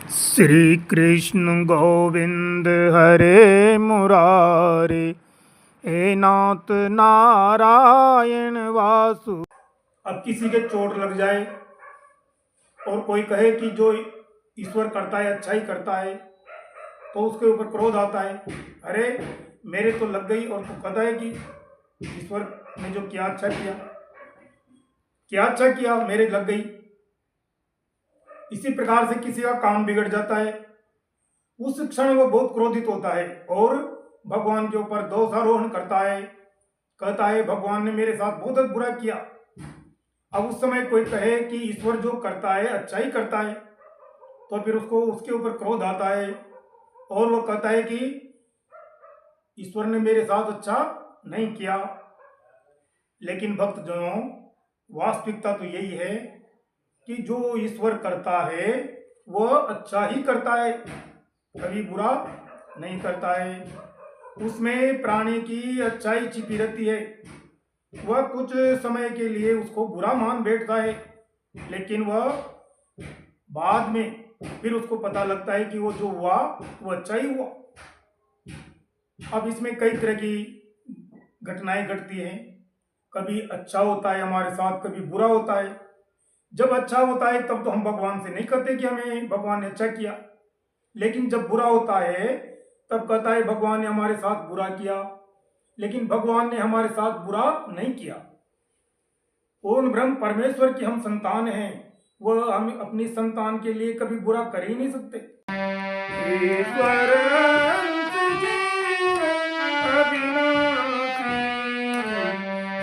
श्री कृष्ण गोविंद हरे मुरारे, हे नाथ नारायण वासु। अब किसी के चोट लग जाए और कोई कहे कि जो ईश्वर करता है अच्छा ही करता है, तो उसके ऊपर क्रोध आता है। अरे मेरे तो लग गई और तू कहता है कि ईश्वर ने जो किया अच्छा किया, क्या अच्छा किया, मेरे लग गई। इसी प्रकार से किसी का काम बिगड़ जाता है, उस क्षण वो बहुत क्रोधित होता है और भगवान के ऊपर दोषारोहण करता है, कहता है भगवान ने मेरे साथ बहुत बुरा किया। अब उस समय कोई कहे कि ईश्वर जो करता है अच्छा ही करता है, तो फिर उसको उसके ऊपर क्रोध आता है और वो कहता है कि ईश्वर ने मेरे साथ अच्छा नहीं किया। लेकिन भक्त जनों, वास्तविकता तो यही है कि जो ईश्वर करता है वह अच्छा ही करता है, कभी बुरा नहीं करता है। उसमें प्राणी की अच्छाई छिपी रहती है। वह कुछ समय के लिए उसको बुरा मान बैठता है, लेकिन वह बाद में फिर उसको पता लगता है कि वो जो हुआ वो अच्छा ही हुआ। अब इसमें कई तरह की घटनाएं घटती हैं। कभी अच्छा होता है हमारे साथ, कभी बुरा होता है। जब अच्छा होता है तब तो हम भगवान से नहीं कहते कि हमें भगवान ने अच्छा किया, लेकिन जब बुरा होता है तब कहता है भगवान ने हमारे साथ बुरा किया। लेकिन भगवान ने हमारे साथ बुरा नहीं किया। पूर्ण ब्रह्म परमेश्वर की हम संतान हैं, वह हम अपनी संतान के लिए कभी बुरा कर ही नहीं सकते। ईश्वर अंश जीव अविनाशी,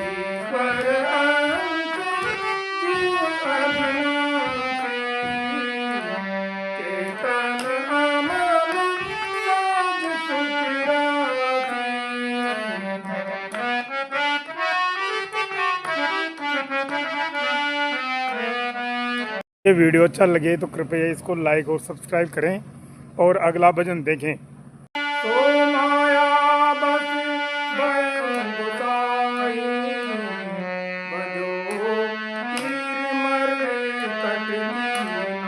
ईश्वर अंश जीव अविनाशी, चेतन अमर साज सुख राशि। ये वीडियो अच्छा लगे तो कृपया इसको लाइक और सब्सक्राइब करें और अगला भजन देखें। तो माया बस भयो गोसाई, भजो कीर मर कट नाई।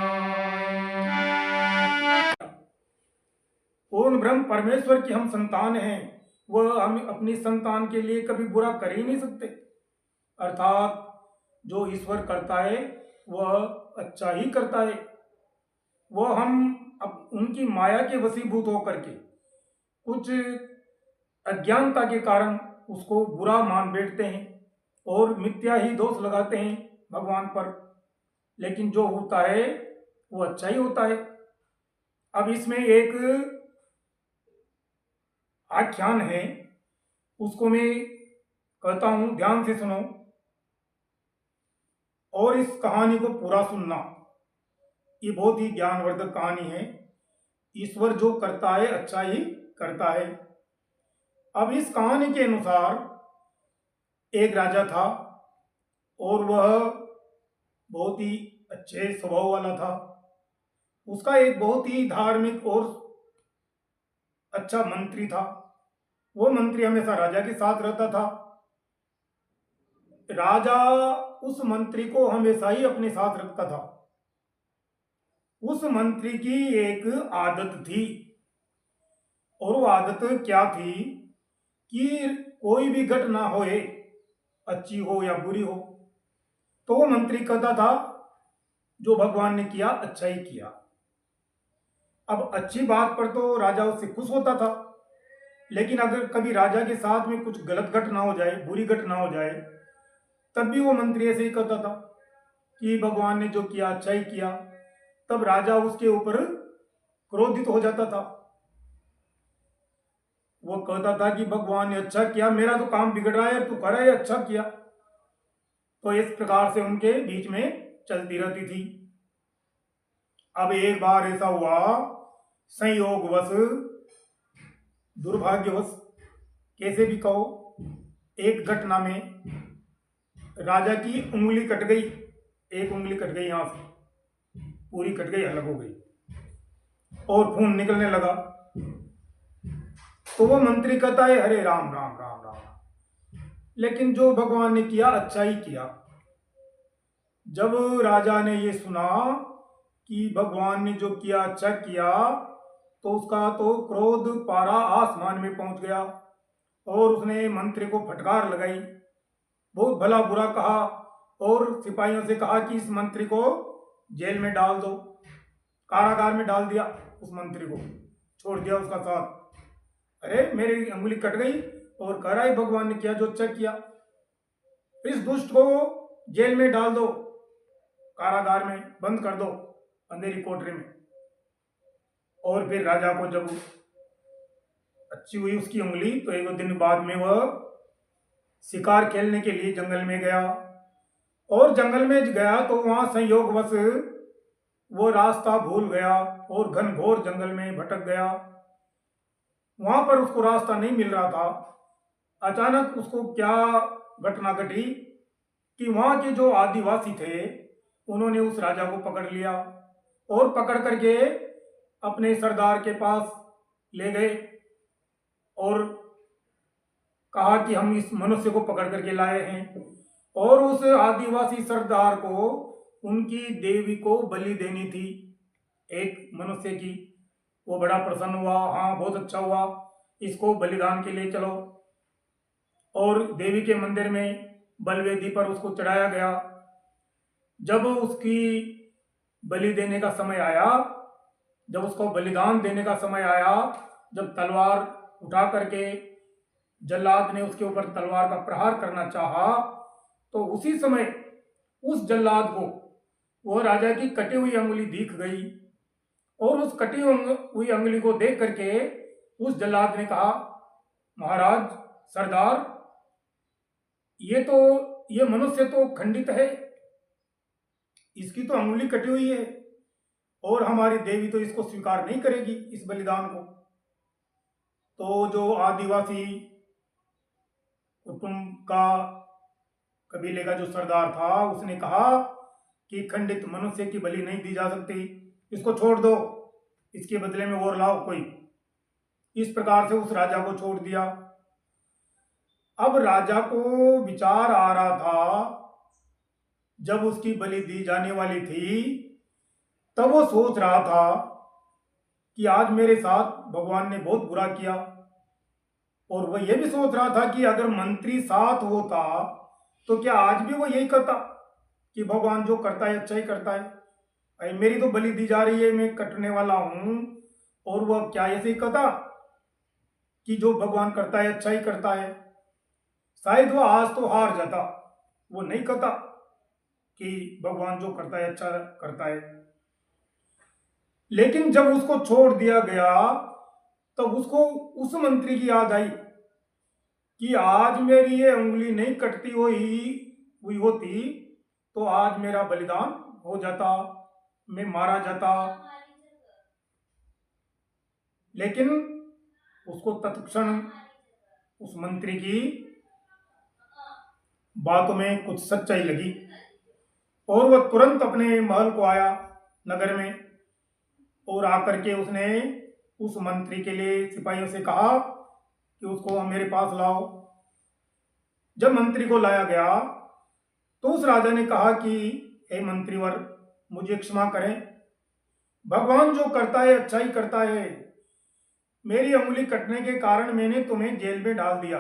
पूर्ण ब्रह्म परमेश्वर की हम संतान हैं, वह हम अपनी संतान के लिए कभी बुरा कर ही नहीं सकते। अर्थात जो ईश्वर करता है वह अच्छा ही करता है। वह हम अब उनकी माया के वशीभूत होकर के कुछ अज्ञानता के कारण उसको बुरा मान बैठते हैं और मिथ्या ही दोष लगाते हैं भगवान पर। लेकिन जो होता है वो अच्छा ही होता है। अब इसमें एक आख्यान है, उसको मैं कहता हूं, ध्यान से सुनो और इस कहानी को पूरा सुनना। ये बहुत ही ज्ञानवर्धक कहानी है। ईश्वर जो करता है अच्छा ही करता है। अब इस कहानी के अनुसार एक राजा था और वह बहुत ही अच्छे स्वभाव वाला था। उसका एक बहुत ही धार्मिक और अच्छा मंत्री था। वो मंत्री हमेशा राजा के साथ रहता था। राजा उस मंत्री को हमेशा ही अपने साथ रखता था। उस मंत्री की एक आदत थी, और वो आदत क्या थी कि कोई भी घटना होए, अच्छी हो या बुरी हो, तो वो मंत्री कहता था जो भगवान ने किया अच्छा ही किया। अब अच्छी बात पर तो राजा उससे खुश होता था, लेकिन अगर कभी राजा के साथ में कुछ गलत घटना हो जाए, बुरी घटना हो जाए, तब भी वो मंत्री ऐसे ही कहता था कि भगवान ने जो किया अच्छा ही किया। तब राजा उसके ऊपर क्रोधित हो जाता था। वो कहता था कि भगवान ने अच्छा किया, मेरा तो काम बिगड़ रहा है, तू कह रहा है अच्छा किया। तो इस प्रकार से उनके बीच में चलती रहती थी। अब एक बार ऐसा हुआ, संयोगवश, दुर्भाग्यवश, कैसे भी कहो, एक घटना में राजा की उंगली कट गई। एक उंगली कट गई, यहां से पूरी कट गई, अलग हो गई और खून निकलने लगा। तो वो मंत्री कहता है हरे राम राम राम राम, लेकिन जो भगवान ने किया अच्छा ही किया। जब राजा ने ये सुना कि भगवान ने जो किया अच्छा किया, तो उसका तो क्रोध पारा आसमान में पहुंच गया और उसने मंत्री को फटकार लगाई, बहुत भला बुरा कहा और सिपाहियों से कहा कि इस मंत्री को जेल में डाल दो। कारागार में डाल दिया, उस मंत्री को छोड़ दिया उसका साथ। अरे मेरी अंगुली कट गई और कह रहा है भगवान ने किया जो अच्छा किया, इस दुष्ट को जेल में डाल दो, कारागार में बंद कर दो, अंधेरी कोठरी में। और फिर राजा को जब अच्छी हुई उसकी उंगली, तो एक दिन बाद में वह शिकार खेलने के लिए जंगल में गया और जंगल में गया तो वहां संयोगवश वो रास्ता भूल गया और घनघोर जंगल में भटक गया। वहां पर उसको रास्ता नहीं मिल रहा था। अचानक उसको क्या घटना घटी कि वहां के जो आदिवासी थे उन्होंने उस राजा को पकड़ लिया और पकड़ करके अपने सरदार के पास ले गए और कहा कि हम इस मनुष्य को पकड़ करके लाए हैं और उस आदिवासी सरदार को उनकी देवी को बलि देनी थी, एक मनुष्य की। वो बड़ा प्रसन्न हुआ, हाँ बहुत अच्छा हुआ, इसको बलिदान के लिए चलो। और देवी के मंदिर में बलवेदी पर उसको चढ़ाया गया। जब उसकी बलि देने का समय आया, जब उसको बलिदान देने का समय आया, जब तलवार उठा करके जल्लाद ने उसके ऊपर तलवार का प्रहार करना चाहा, तो उसी समय उस जल्लाद को वह राजा की कटी हुई अंगुली दिख गई और उस कटी हुई अंगुली को देख करके उस जल्लाद ने कहा, महाराज सरदार, ये मनुष्य तो खंडित है, इसकी तो अंगुली कटी हुई है और हमारी देवी तो इसको स्वीकार नहीं करेगी, इस बलिदान को। तो जो आदिवासी कुटुंब का कबीले का जो सरदार था उसने कहा कि खंडित मनुष्य की बलि नहीं दी जा सकती, इसको छोड़ दो, इसके बदले में और लाओ कोई। इस प्रकार से उस राजा को छोड़ दिया। अब राजा को विचार आ रहा था, जब उसकी बलि दी जाने वाली थी तब वो सोच रहा था कि आज मेरे साथ भगवान ने बहुत बुरा किया। और वह यह भी सोच रहा था कि अगर मंत्री साथ होता तो क्या आज भी वो यही कहता कि भगवान जो करता है अच्छा ही करता है। अरे मेरी तो बलि दी जा रही है, मैं कटने वाला हूं, और वह क्या ऐसे ही कहता कि जो भगवान करता है अच्छा ही करता है। शायद वह आज तो हार जाता, वो नहीं कहता कि भगवान जो करता है अच्छा करता है। लेकिन जब उसको छोड़ दिया गया तब उसको उस मंत्री की याद आई कि आज मेरी ये उंगली नहीं कटती हुई होती तो आज मेरा बलिदान हो जाता, मैं मारा जाता। लेकिन उसको तत्क्षण उस मंत्री की बातों में कुछ सच्चाई लगी और वह तुरंत अपने महल को आया नगर में, और आकर के उसने उस मंत्री के लिए सिपाहियों से कहा कि उसको मेरे पास लाओ। जब मंत्री को लाया गया तो उस राजा ने कहा कि हे मंत्रीवर, मुझे क्षमा करें, भगवान जो करता है अच्छा ही करता है। मेरी अंगुली कटने के कारण मैंने तुम्हें जेल में डाल दिया,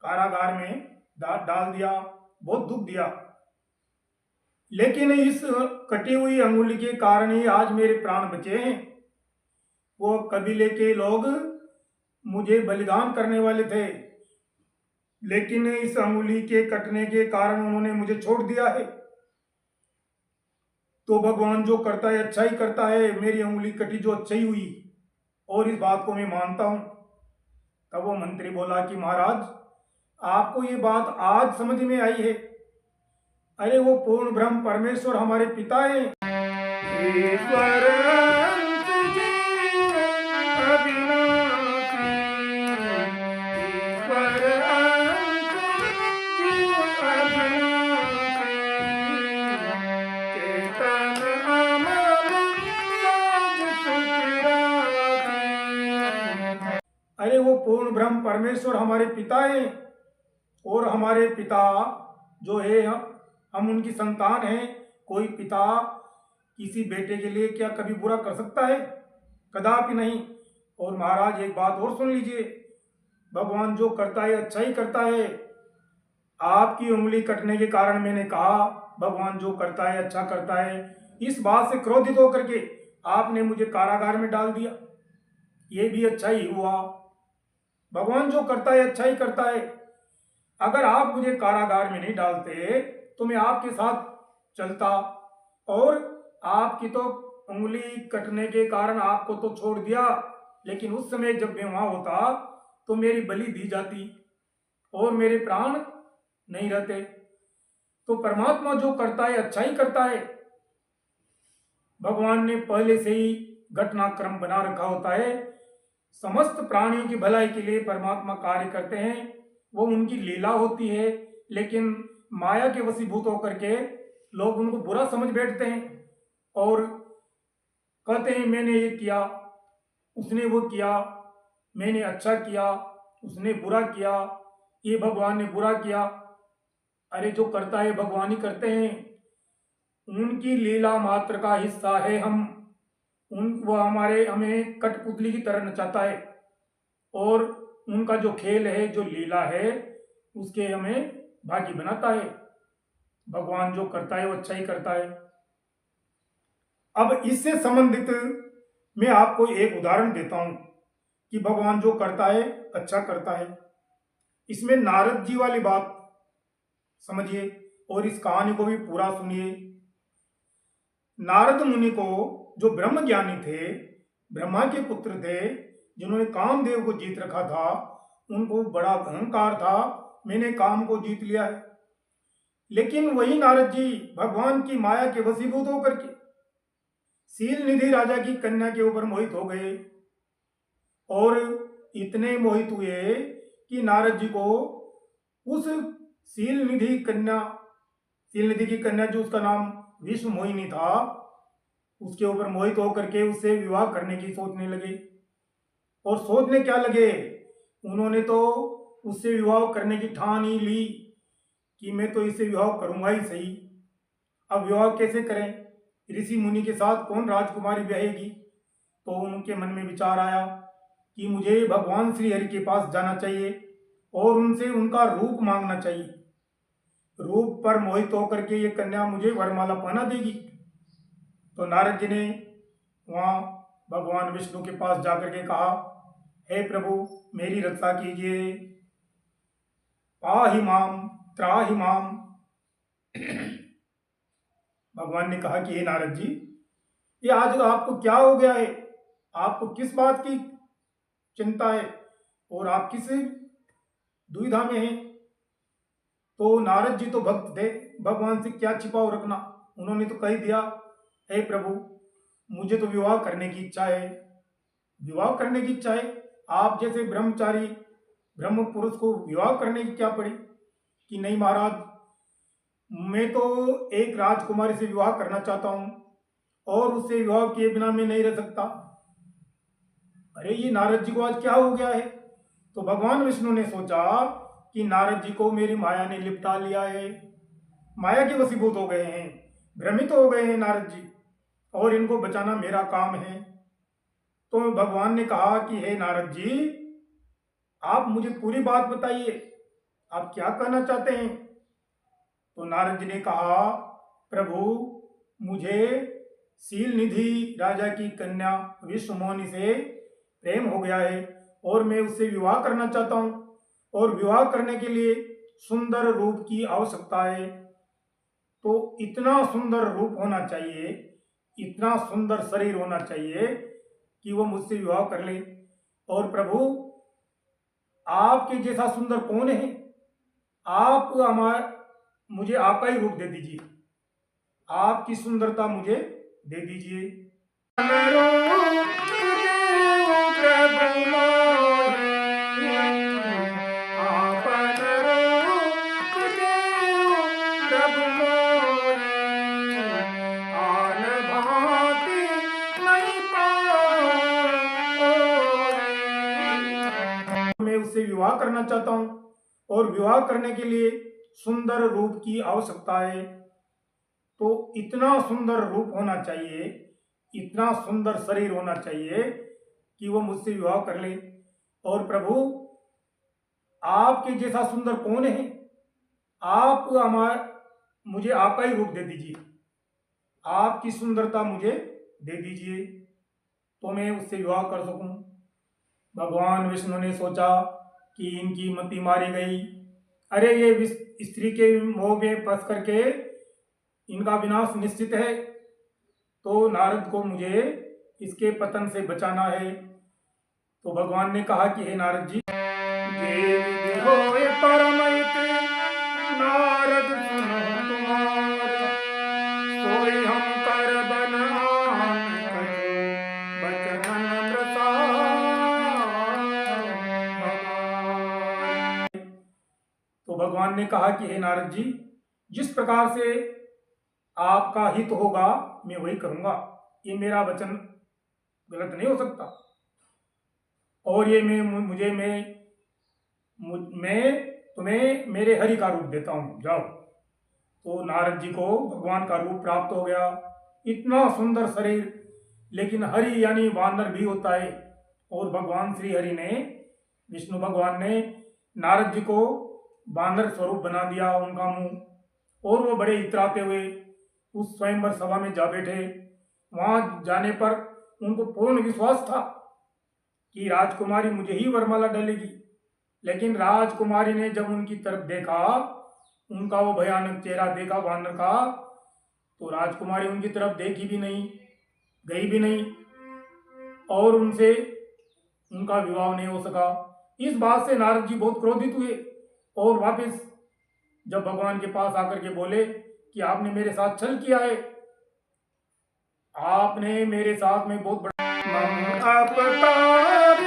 कारागार में डाल दिया, बहुत दुख दिया, लेकिन इस कटी हुई अंगुली के कारण ही आज मेरे प्राण बचे हैं। वो कबीले के लोग मुझे बलिदान करने वाले थे, लेकिन इस अंगुली के कटने के कारण उन्होंने मुझे छोड़ दिया है। तो भगवान जो करता है अच्छा ही करता है, मेरी अंगुली कटी जो अच्छा ही हुई और इस बात को मैं मानता हूं। तब वो मंत्री बोला कि महाराज, आपको ये बात आज समझ में आई है? अरे वो पूर्ण ब्रह्म परमेश्वर हमारे पिता हैं। ईश्वर अरे वो पूर्ण ब्रह्म परमेश्वर हमारे पिता हैं और हमारे पिता जो है हम उनकी संतान हैं। कोई पिता किसी बेटे के लिए क्या कभी बुरा कर सकता है? कदापि नहीं। और महाराज एक बात और सुन लीजिए, भगवान जो करता है अच्छा ही करता है। आपकी उंगली कटने के कारण मैंने कहा भगवान जो करता है अच्छा करता है, इस बात से क्रोधित होकर के आपने मुझे कारागार में डाल दिया, ये भी अच्छा ही हुआ। भगवान जो करता है अच्छा ही करता है। अगर आप मुझे कारागार में नहीं डालते तो मैं आपके साथ चलता, और आपकी तो उंगली कटने के कारण आपको तो छोड़ दिया, लेकिन उस समय जब मैं वहां होता तो मेरी बलि दी जाती और मेरे प्राण नहीं रहते। तो परमात्मा जो करता है अच्छा ही करता है। भगवान ने पहले से ही घटनाक्रम बना रखा होता है। समस्त प्राणियों की भलाई के लिए परमात्मा कार्य करते हैं, वो उनकी लीला होती है। लेकिन माया के वशीभूत होकर के लोग उनको बुरा समझ बैठते हैं और कहते हैं मैंने ये किया, उसने वो किया, मैंने अच्छा किया, उसने बुरा किया, ये भगवान ने बुरा किया। अरे जो करता है भगवान ही करते हैं, उनकी लीला मात्र का हिस्सा है हम। वो हमें कठपुतली की तरह नचाता है, और उनका जो खेल है जो लीला है उसके हमें भागी बनाता है। भगवान जो करता है वो अच्छा ही करता है। अब इससे संबंधित मैं आपको एक उदाहरण देता हूं कि भगवान जो करता है अच्छा करता है। इसमें नारद जी वाली बात समझिए और इस कहानी को भी पूरा सुनिए। नारद मुनि को जो ब्रह्म ज्ञानी थे, ब्रह्मा के पुत्र थे, जिन्होंने कामदेव को जीत रखा था, उनको बड़ा अहंकार था, मैंने काम को जीत लिया है। लेकिन वही नारद जी भगवान की माया के वशीभूत होकर के सील निधि राजा की कन्या के ऊपर मोहित हो गए, और इतने मोहित हुए कि नारद जी को उस सील निधि की कन्या जो उसका नाम विश्व मोहिनी था, उसके ऊपर मोहित होकर के उससे विवाह करने की सोचने लगे। और सोचने क्या लगे, उन्होंने तो उससे विवाह करने की ठान ही ली कि मैं तो इससे विवाह करूंगा ही सही। अब विवाह कैसे करें, ऋषि मुनि के साथ कौन राजकुमारी ब्याहेगी? तो उनके मन में विचार आया कि मुझे भगवान श्री हरि के पास जाना चाहिए और उनसे उनका रूप मांगना चाहिए। रूप पर मोहित होकर के ये कन्या मुझे वरमाला पहना देगी। तो नारद जी ने वहाँ भगवान विष्णु के पास जाकर के कहा, हे प्रभु मेरी रक्षा कीजिए, पाहि माम त्राहि माम। भगवान ने कहा कि हे नारद जी, ये आज आपको क्या हो गया है? आपको किस बात की चिंता है और आप किस दुविधा में हैं? तो नारद जी तो भक्त थे, भगवान से क्या छिपाव रखना। उन्होंने तो कह दिया, हे प्रभु मुझे तो विवाह करने की इच्छा है। विवाह करने की इच्छा है? आप जैसे ब्रह्मचारी ब्रह्म पुरुष को विवाह करने की क्या पड़ी? कि नहीं महाराज, मैं तो एक राजकुमारी से विवाह करना चाहता हूं और उससे विवाह किए बिना मैं नहीं रह सकता। अरे ये नारद जी को आज क्या हो गया है? तो भगवान विष्णु ने सोचा कि नारद जी को मेरी माया ने लिपटा लिया है, माया के वशीभूत हो गए हैं, भ्रमित हो गए हैं नारद जी, और इनको बचाना मेरा काम है। तो भगवान ने कहा कि हे नारद जी, आप मुझे पूरी बात बताइए, आप क्या कहना चाहते हैं? तो नारद जी ने कहा, प्रभु मुझे सील निधि राजा की कन्या विश्वमोहिनी से प्रेम हो गया है और मैं उससे विवाह करना चाहता हूं, और विवाह करने के लिए सुंदर रूप की आवश्यकता है। तो इतना सुंदर रूप होना चाहिए, इतना सुंदर शरीर होना चाहिए कि वो मुझसे विवाह कर ले। और प्रभु आपके जैसा सुंदर कौन है? आप मुझे आपका ही रूप दे दीजिए, आपकी सुंदरता मुझे दे दीजिए। मैं उससे विवाह करना चाहता हूं और विवाह करने के लिए सुंदर रूप की आवश्यकता है। तो इतना सुंदर रूप होना चाहिए, इतना सुंदर शरीर होना चाहिए कि वो मुझसे विवाह कर ले। और प्रभु, आपके जैसा सुंदर कौन है? आप मुझे आपका ही रूप दे दीजिए, आपकी सुंदरता मुझे दे दीजिए तो मैं उससे विवाह कर सकूं। भगवान विष्णु ने सोचा कि इनकी मति मारी गई, अरे ये स्त्री के मोह में फंस करके इनका विनाश निश्चित है, तो नारद को मुझे इसके पतन से बचाना है। तो भगवान ने कहा कि हे नारद जी, जे विधि होए परम हित, नारद सुनो तुम्हारा, सोई हम कर बन आन कछु, बचन प्रसाद हमारे। तो भगवान ने कहा कि हे नारद जी, जिस प्रकार से आपका हित होगा मैं वही करूंगा, ये मेरा वचन गलत नहीं हो सकता। और ये मैं तुम्हें मेरे हरि का रूप देता हूं, जाओ। तो नारद जी को भगवान का रूप प्राप्त हो गया, इतना सुंदर शरीर। लेकिन हरि यानी वानर भी होता है, और भगवान श्री हरि ने, विष्णु भगवान ने नारद जी को वानर स्वरूप बना दिया, उनका मुंह, और वो बड़े इतराते हुए उस स्वयंवर सभा में जा बैठे। वहां जाने पर उनको पूर्ण विश्वास था कि राजकुमारी मुझे ही वरमाला डालेगी। लेकिन राजकुमारी ने जब उनकी तरफ देखा, उनका वो भयानक चेहरा देखा वानर का, तो राजकुमारी उनकी तरफ देखी भी नहीं, गई भी नहीं, और उनसे उनका विवाह नहीं हो सका। इस बात से नारद जी बहुत क्रोधित हुए, और वापस जब भगवान के पास आकर के बोले कि आपने मेरे साथ छल किया है, आपने मेरे साथ में बहुत बड़ा अपकार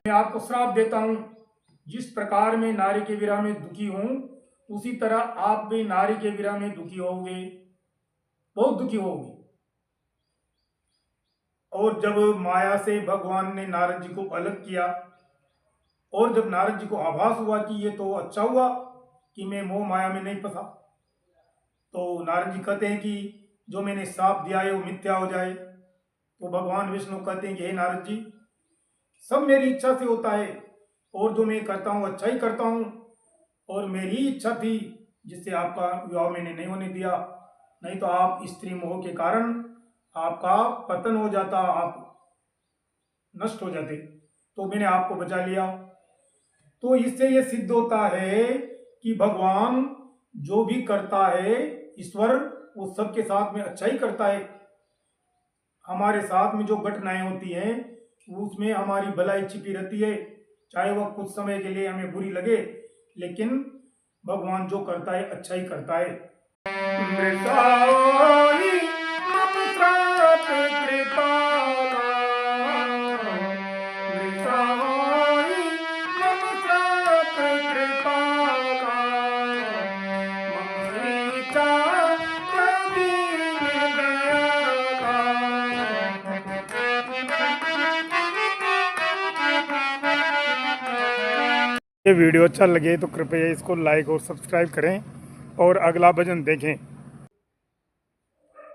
मैं आपको श्राप देता हूं, जिस प्रकार मैं नारी के विरह में दुखी हूं, उसी तरह आप भी नारी के विरह में दुखी होंगे, बहुत दुखी होंगे। और जब माया से भगवान ने नारद जी को अलग किया, और जब नारद जी को आभास हुआ कि ये तो अच्छा हुआ कि मैं मोह माया में नहीं फंसा, तो नारद जी कहते हैं कि जो मैंने श्राप दिया है वो मिथ्या हो जाए। तो भगवान विष्णु कहते हैं कि हे नारद जी, सब मेरी इच्छा से होता है, और जो मैं करता हूँ अच्छा ही करता हूँ, और मेरी इच्छा थी जिससे आपका विवाह मैंने नहीं होने दिया, नहीं तो आप स्त्री मोह के कारण आपका पतन हो जाता, आप नष्ट हो जाते, तो मैंने आपको बचा लिया। तो इससे ये सिद्ध होता है कि भगवान जो भी करता है, ईश्वर वो सबके साथ में अच्छा ही करता है। हमारे साथ में जो घटनाएं होती हैं उसमें हमारी भलाई छिपी रहती है, चाहे वह कुछ समय के लिए हमें बुरी लगे, लेकिन भगवान जो करता है अच्छा ही करता है। ये वीडियो अच्छा लगे तो कृपया इसको लाइक और सब्सक्राइब करें और अगला भजन देखें।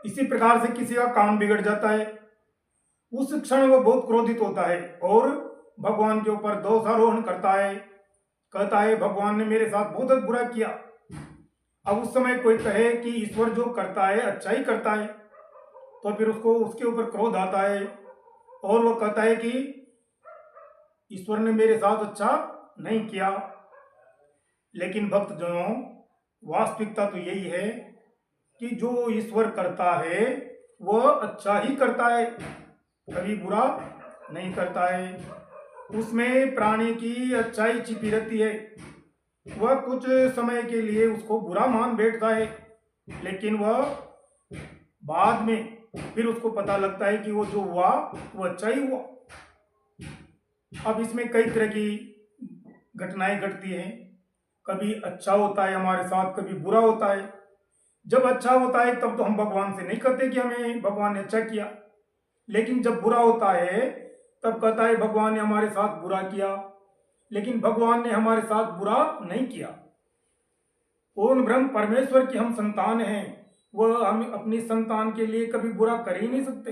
इसी प्रकार से किसी का काम बिगड़ जाता है, उस क्षण वो बहुत क्रोधित होता है और भगवान के ऊपर दोषारोहण करता है, कहता है भगवान ने मेरे साथ बहुत बुरा किया। अब उस समय कोई कहे कि ईश्वर जो करता है अच्छा ही करता है, तो फिर उसको उसके ऊपर क्रोध आता है और वो कहता है कि ईश्वर ने मेरे साथ अच्छा नहीं किया। लेकिन भक्तजनों, वास्तविकता तो यही है कि जो ईश्वर करता है वह अच्छा ही करता है, कभी बुरा नहीं करता है। उसमें प्राणी की अच्छाई छिपी रहती है, वह कुछ समय के लिए उसको बुरा मान बैठता है, लेकिन वह बाद में फिर उसको पता लगता है कि वो जो हुआ वो अच्छा ही हुआ। अब इसमें कई तरह की घटनाएं घटती हैं। कभी अच्छा होता है हमारे साथ, कभी बुरा होता है। जब अच्छा होता है तब तो हम भगवान से नहीं कहते कि हमें भगवान ने अच्छा किया, लेकिन जब बुरा होता है तब कहता है भगवान ने हमारे साथ बुरा किया। लेकिन भगवान ने हमारे साथ बुरा नहीं किया। पूर्ण ब्रह्म परमेश्वर की हम संतान हैं, वह हम अपनी संतान के लिए कभी बुरा कर ही नहीं सकते।